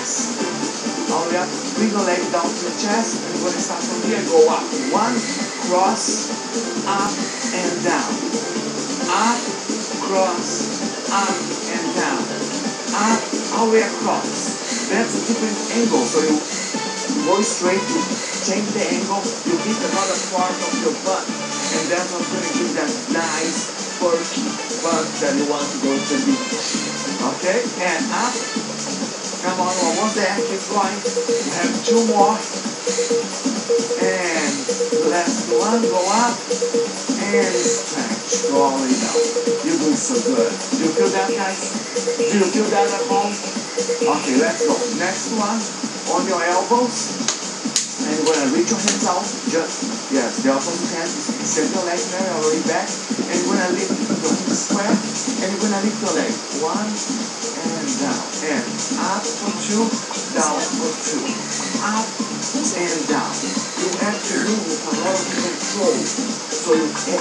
cross. Now we are bring the leg down to the chest, and we're gonna start from here. Go up. 1, cross, up and down. Up, cross, up and down. Up, all the way across. That's a different angle, so you go straight, you change the angle, you hit another part of your butt, and that's what's gonna give that nice perky butt that you want to go to the beach. Okay, and up. Come on, almost there, keep going. We have 2 more. And the last one, go up and stretch. Go all the way down. You're doing so good. Do you feel that, guys? Do you feel that at home? Okay, let's go. Next one, on your elbows. And you're gonna reach your hands out. Just, yes, the opposite hand. Extend your leg there, all the way back. And you're gonna lift your hips square. And you're gonna lift your leg. 1 and down. And up for 2, down for 2. Up and down. You have to do with a lot of control. So you can